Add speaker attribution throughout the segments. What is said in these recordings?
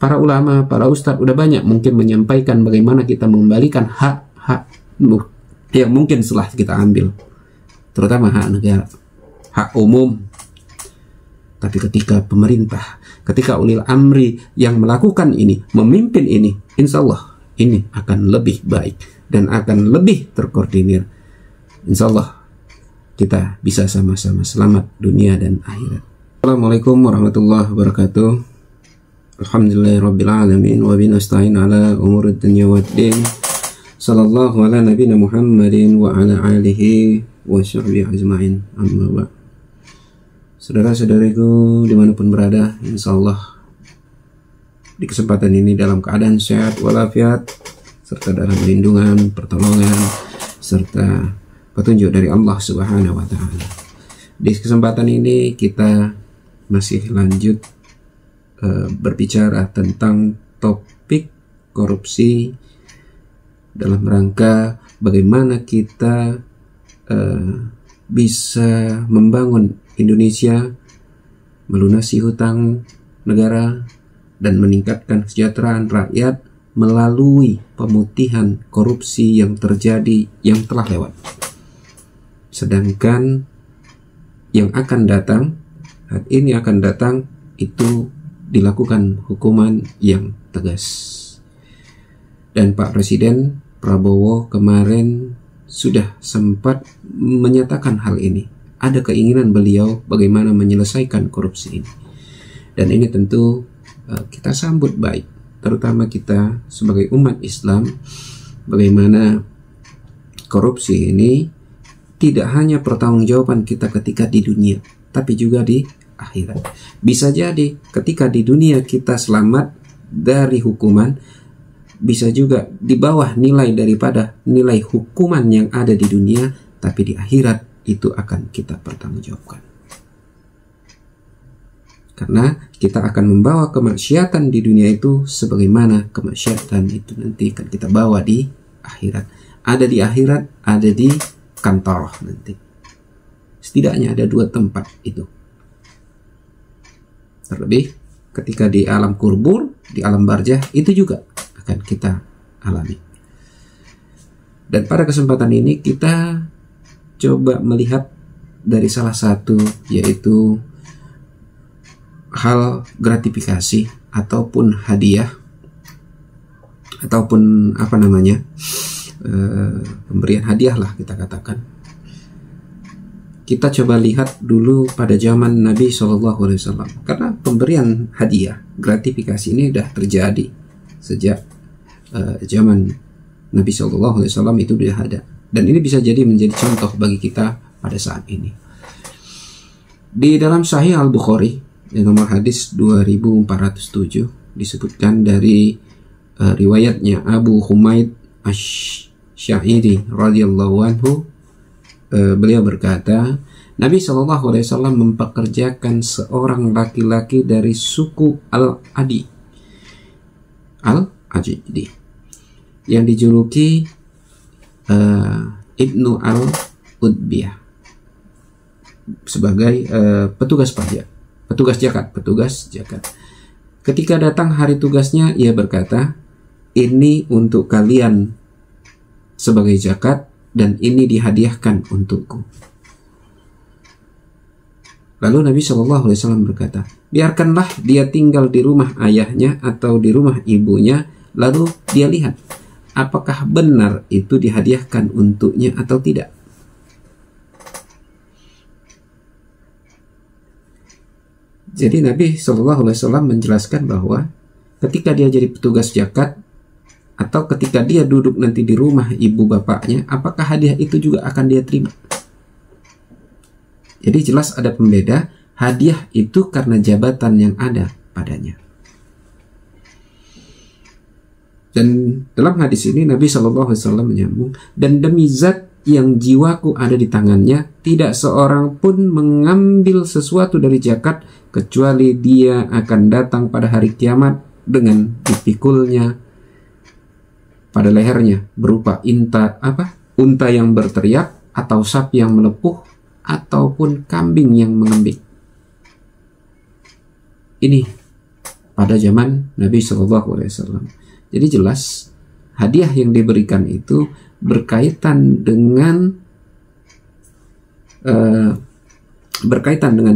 Speaker 1: para ulama, para ustadz udah banyak mungkin menyampaikan bagaimana kita mengembalikan hak-hak yang mungkin setelah kita ambil, terutama hak negara, hak umum. Tapi ketika pemerintah, ketika ulil amri yang melakukan ini, memimpin ini, insya Allah ini akan lebih baik dan akan lebih terkoordinir. Insya Allah kita bisa sama-sama selamat dunia dan akhirat. Assalamualaikum warahmatullahi wabarakatuh. Alhamdulillahirrabbilalamin. Wa binasta'in ala umurid dunya waddin. Sallallahu ala nabina Muhammadin wa ala alihi wa sahbihi ajma'in. Amma ba'. Saudara-saudariku dimanapun berada, insya Allah di kesempatan ini dalam keadaan sehat walafiat, serta dalam lindungan, pertolongan, serta petunjuk dari Allah Subhanahu wa Ta'ala. Di kesempatan ini kita masih lanjut berbicara tentang topik korupsi dalam rangka bagaimana kita bisa membangun Indonesia, melunasi hutang negara, dan meningkatkan kesejahteraan rakyat melalui pemutihan korupsi yang terjadi yang telah lewat. Sedangkan yang akan datang, saat ini akan datang, itu dilakukan hukuman yang tegas. Dan Pak Presiden Prabowo kemarin sudah sempat menyatakan hal ini. Ada keinginan beliau bagaimana menyelesaikan korupsi ini. Dan ini tentu kita sambut baik, terutama kita sebagai umat Islam, bagaimana korupsi ini tidak hanya pertanggungjawaban kita ketika di dunia, tapi juga di akhirat. Bisa jadi ketika di dunia kita selamat dari hukuman, bisa juga di bawah nilai daripada nilai hukuman yang ada di dunia, tapi di akhirat itu akan kita pertanggungjawabkan. Karena kita akan membawa kemaksiatan di dunia itu sebagaimana kemaksiatan itu nanti akan kita bawa di akhirat. Ada di akhirat, ada di kantor nanti. Setidaknya ada dua tempat itu. Terlebih ketika di alam kubur, di alam barzah, itu juga akan kita alami. Dan pada kesempatan ini kita coba melihat dari salah satu, yaitu hal gratifikasi ataupun hadiah ataupun pemberian hadiah lah kita katakan. Kita coba lihat dulu pada zaman Nabi SAW, karena pemberian hadiah gratifikasi ini sudah terjadi sejak zaman Nabi SAW itu sudah ada, dan ini bisa jadi menjadi contoh bagi kita pada saat ini. Di dalam Sahih Al-Bukhari di nomor hadis 2407 disebutkan dari riwayatnya Abu Humaid Asy-Sya'iri radhiyallahu anhu, beliau berkata, Nabi SAW mempekerjakan seorang laki-laki dari suku Al-Adi yang dijuluki Ibnu Al-Udbiyah sebagai petugas pajak. Petugas zakat. Ketika datang hari tugasnya, ia berkata, ini untuk kalian sebagai zakat dan ini dihadiahkan untukku. Lalu Nabi SAW berkata, biarkanlah dia tinggal di rumah ayahnya atau di rumah ibunya, lalu dia lihat apakah benar itu dihadiahkan untuknya atau tidak. Jadi Nabi SAW menjelaskan bahwa ketika dia jadi petugas zakat atau ketika dia duduk nanti di rumah ibu bapaknya, apakah hadiah itu juga akan dia terima? Jadi jelas ada pembeda, hadiah itu karena jabatan yang ada padanya. Dan dalam hadis ini Nabi SAW menyambung, dan demi zat yang jiwaku ada di tangannya, tidak seorang pun mengambil sesuatu dari zakat kecuali dia akan datang pada hari kiamat dengan dipikulnya pada lehernya berupa unta yang berteriak, atau sapi yang melepuh, ataupun kambing yang mengembik. Ini pada zaman Nabi SAW. Jadi jelas hadiah yang diberikan itu berkaitan dengan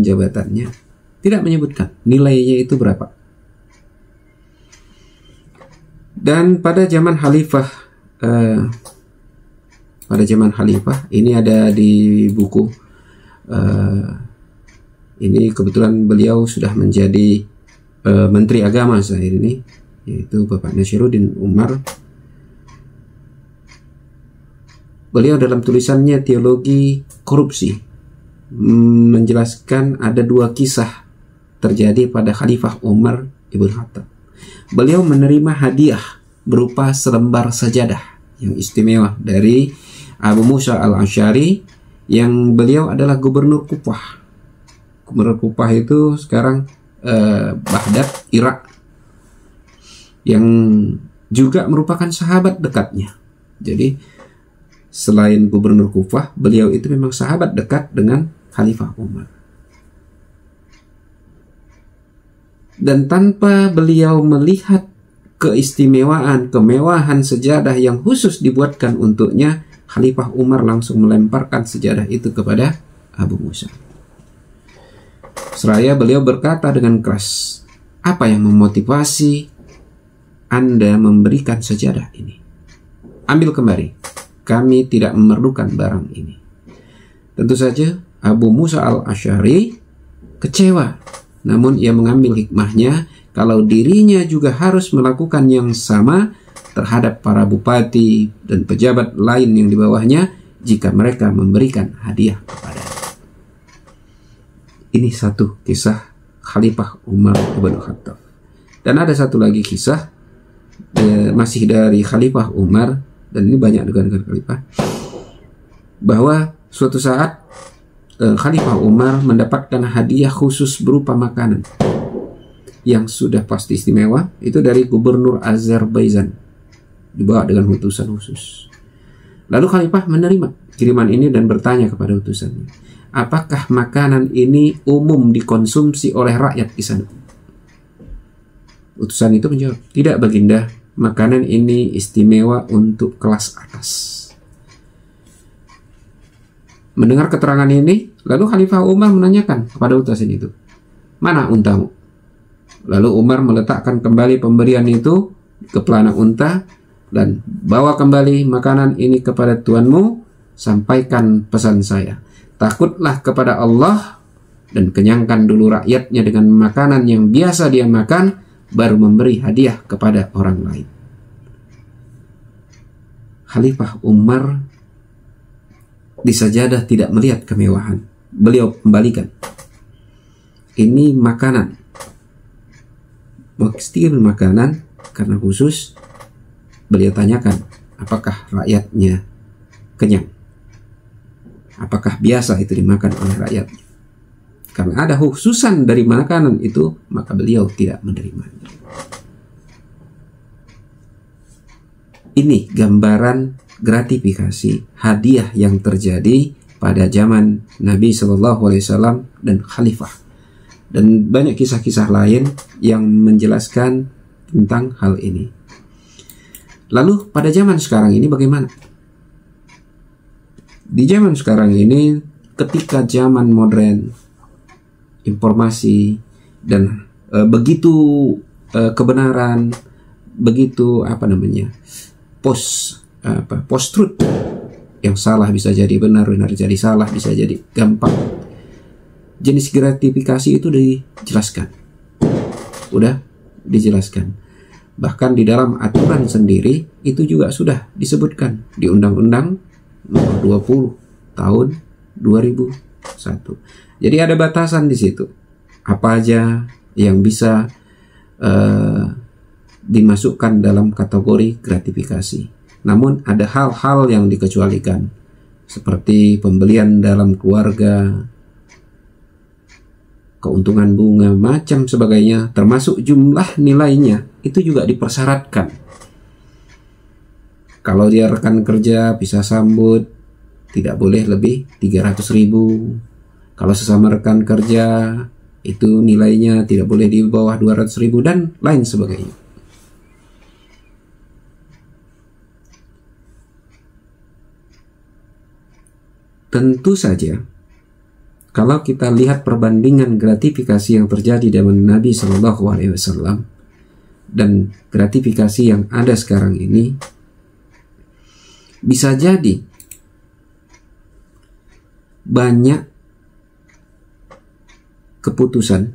Speaker 1: jabatannya. Tidak menyebutkan nilainya itu berapa. Dan pada zaman Khalifah, ini ada di buku. Ini kebetulan beliau sudah menjadi Menteri Agama saat ini, yaitu Bapak Nasyruddin Umar. Beliau dalam tulisannya Teologi Korupsi menjelaskan ada 2 kisah terjadi pada Khalifah Umar Ibn Khattab. Beliau menerima hadiah berupa selembar sajadah yang istimewa dari Abu Musa al-Asy'ari, yang beliau adalah Gubernur Kufah. Gubernur Kufah itu sekarang Baghdad, Irak, yang juga merupakan sahabat dekatnya. Jadi selain Gubernur Kufah, beliau itu memang sahabat dekat dengan Khalifah Umar. Dan tanpa beliau melihat kemewahan sejadah yang khusus dibuatkan untuknya, Khalifah Umar langsung melemparkan sejadah itu kepada Abu Musa. Seraya beliau berkata dengan keras, "Apa yang memotivasi Anda memberikan sejadah ini? Ambil kembali, kami tidak memerlukan barang ini." Tentu saja Abu Musa al-Asy'ari kecewa, namun ia mengambil hikmahnya kalau dirinya juga harus melakukan yang sama terhadap para bupati dan pejabat lain yang di bawahnya jika mereka memberikan hadiah kepadanya. Ini satu kisah Khalifah Umar Ibn Khattab. Dan ada satu lagi kisah masih dari Khalifah Umar, dan ini banyak dengan Khalifah, bahwa suatu saat Khalifah Umar mendapatkan hadiah khusus berupa makanan yang sudah pasti istimewa, itu dari Gubernur Azerbaijan, dibawa dengan utusan khusus. Lalu Khalifah menerima kiriman ini dan bertanya kepada utusannya, apakah makanan ini umum dikonsumsi oleh rakyat di sana? Utusan itu menjawab, tidak baginda, makanan ini istimewa untuk kelas atas. Mendengar keterangan ini, lalu Khalifah Umar menanyakan kepada utusan itu, mana untamu? Lalu Umar meletakkan kembali pemberian itu ke pelana unta dan bawa kembali makanan ini kepada tuanmu, sampaikan pesan saya. Takutlah kepada Allah dan kenyangkan dulu rakyatnya dengan makanan yang biasa dia makan, baru memberi hadiah kepada orang lain. Khalifah Umar di sajadah tidak melihat kemewahan. Beliau kembalikan. Ini makanan. Tekstil makanan karena khusus. Beliau tanyakan, apakah rakyatnya kenyang? Apakah biasa itu dimakan oleh rakyat? Karena ada khususan dari makanan itu, maka beliau tidak menerimanya. Ini gambaran gratifikasi hadiah yang terjadi pada zaman Nabi SAW dan Khalifah. Dan banyak kisah-kisah lain yang menjelaskan tentang hal ini. Lalu pada zaman sekarang ini bagaimana? Di zaman sekarang ini, ketika zaman modern, informasi dan begitu kebenaran, begitu post truth, yang salah bisa jadi benar, benar jadi salah, bisa jadi gampang. Jenis gratifikasi itu dijelaskan, udah dijelaskan. Bahkan di dalam aturan sendiri itu juga sudah disebutkan di Undang-Undang Nomor 20 Tahun 2001. Jadi ada batasan di situ. Apa aja yang bisa dimasukkan dalam kategori gratifikasi. Namun ada hal-hal yang dikecualikan, seperti pembelian dalam keluarga, keuntungan bunga, macam sebagainya, termasuk jumlah nilainya, itu juga dipersyaratkan. Kalau dia rekan kerja bisa sambut, tidak boleh lebih 300.000. Kalau sesama rekan kerja itu nilainya tidak boleh di bawah 200.000 dan lain sebagainya. Tentu saja, kalau kita lihat perbandingan gratifikasi yang terjadi zaman Nabi SAW dan gratifikasi yang ada sekarang ini, bisa jadi banyak keputusan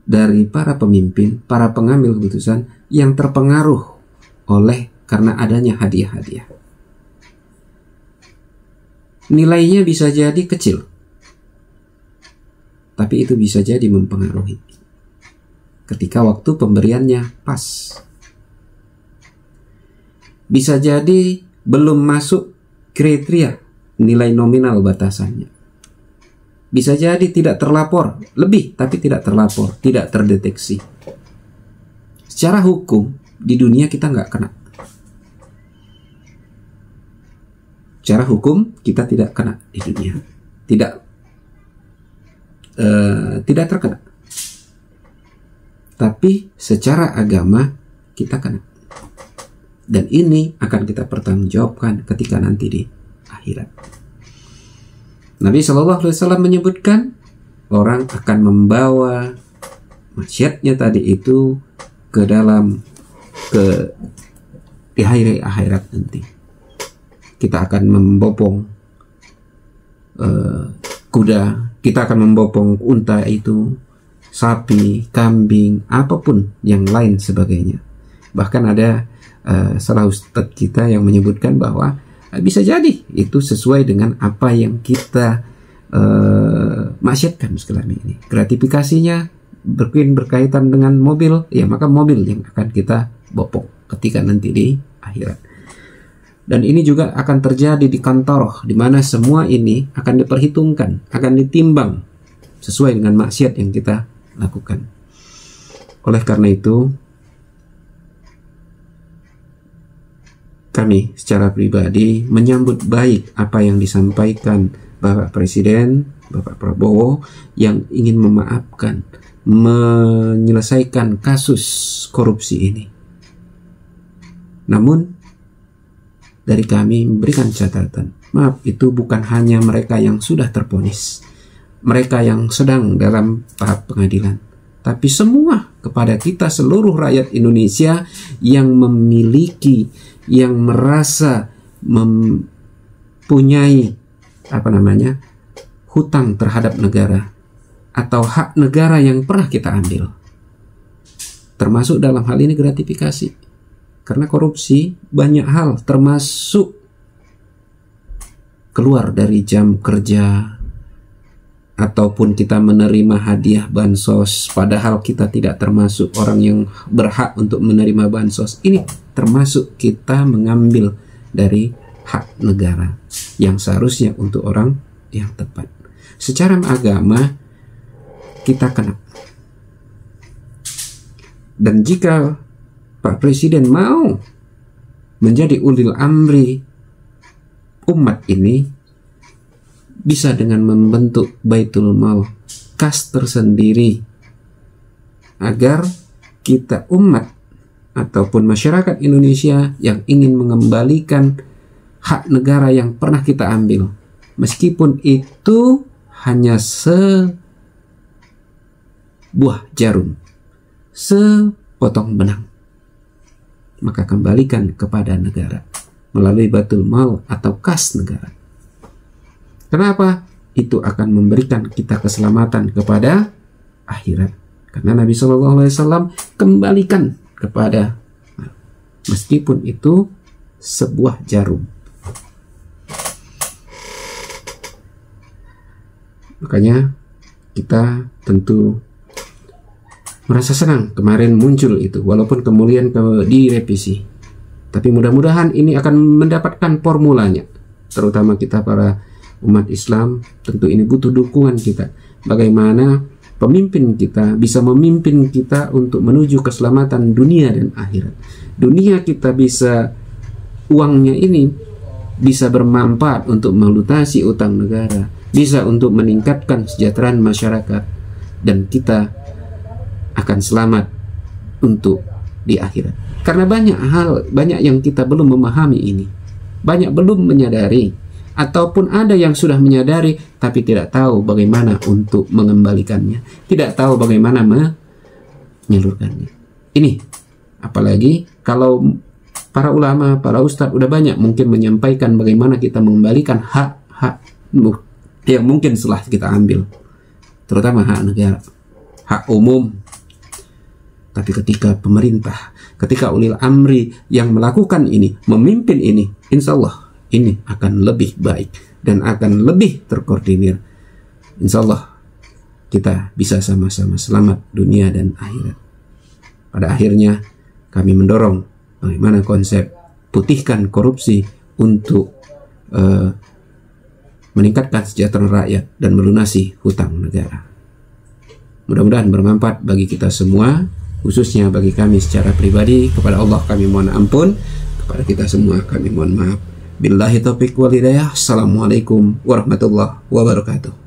Speaker 1: dari para pemimpin, para pengambil keputusan yang terpengaruh oleh karena adanya hadiah-hadiah. Nilainya bisa jadi kecil, tapi itu bisa jadi mempengaruhi ketika waktu pemberiannya pas. Bisa jadi belum masuk kriteria nilai nominal batasannya. Bisa jadi tidak terlapor, lebih tapi tidak terlapor, tidak terdeteksi. Secara hukum di dunia kita nggak kena. Secara hukum kita tidak kena di dunia, tidak terkena. Tapi secara agama kita kena, dan ini akan kita pertanggungjawabkan ketika nanti di akhirat. Nabi SAW menyebutkan orang akan membawa maksiatnya tadi itu ke dalam di akhirat nanti. Kita akan membopong kuda, kita akan membopong unta itu, sapi, kambing, apapun yang lain sebagainya. Bahkan ada salah ustadz kita yang menyebutkan bahwa bisa jadi itu sesuai dengan apa yang kita maksiatkan sekarang ini. Gratifikasinya berkaitan dengan mobil, ya maka mobil yang akan kita bopong ketika nanti di akhirat. Dan ini juga akan terjadi di kantor, di mana semua ini akan diperhitungkan, akan ditimbang sesuai dengan maksiat yang kita lakukan. Oleh karena itu, kami secara pribadi menyambut baik apa yang disampaikan Bapak Presiden, Bapak Prabowo, yang ingin memaafkan, menyelesaikan kasus korupsi ini. Namun, dari kami memberikan catatan, maaf, itu bukan hanya mereka yang sudah terponis, mereka yang sedang dalam tahap pengadilan, tapi semua kepada kita seluruh rakyat Indonesia yang memiliki, yang merasa mempunyai hutang terhadap negara atau hak negara yang pernah kita ambil, termasuk dalam hal ini gratifikasi. Karena korupsi banyak hal, termasuk keluar dari jam kerja, ataupun kita menerima hadiah bansos, padahal kita tidak termasuk orang yang berhak untuk menerima bansos. Ini termasuk kita mengambil dari hak negara yang seharusnya untuk orang yang tepat. Secara agama kita kena. Dan jika Pak Presiden mau menjadi ulil amri umat ini, bisa dengan membentuk Baitul Mal, kas tersendiri, agar kita umat ataupun masyarakat Indonesia yang ingin mengembalikan hak negara yang pernah kita ambil, meskipun itu hanya sebuah jarum, sepotong benang, maka kembalikan kepada negara melalui Baitul Mal atau kas negara. Kenapa? Itu akan memberikan kita keselamatan kepada akhirat. Karena Nabi SAW kembalikan kepada, meskipun itu sebuah jarum. Makanya kita tentu merasa senang kemarin muncul itu, walaupun kemudian direvisi. Tapi mudah-mudahan ini akan mendapatkan formulanya. Terutama kita para umat Islam, tentu ini butuh dukungan kita. Bagaimana pemimpin kita bisa memimpin kita untuk menuju keselamatan dunia dan akhirat. Dunia kita bisa, uangnya ini bisa bermanfaat untuk melunasi utang negara. bisa untuk meningkatkan kesejahteraan masyarakat, dan kita akan selamat untuk di akhirat. Karena banyak yang kita belum memahami ini, banyak belum menyadari, ataupun ada yang sudah menyadari tapi tidak tahu bagaimana untuk mengembalikannya, tidak tahu bagaimana menyalurkannya. Ini apalagi kalau para ulama, para ustadz udah banyak mungkin menyampaikan bagaimana kita mengembalikan hak-hak yang mungkin setelah kita ambil, terutama hak negara, hak umum. Tapi ketika pemerintah, ketika ulil amri yang melakukan ini, memimpin ini, insya Allah ini akan lebih baik dan akan lebih terkoordinir. Insya Allah kita bisa sama-sama selamat dunia dan akhirat. Pada akhirnya kami mendorong bagaimana konsep putihkan korupsi untuk meningkatkan kesejahteraan rakyat dan melunasi hutang negara. Mudah-mudahan bermanfaat bagi kita semua, khususnya bagi kami secara pribadi. Kepada Allah kami mohon ampun, kepada kita semua kami mohon maaf. Billahi taufiq wal hidayah. Assalamualaikum warahmatullahi wabarakatuh.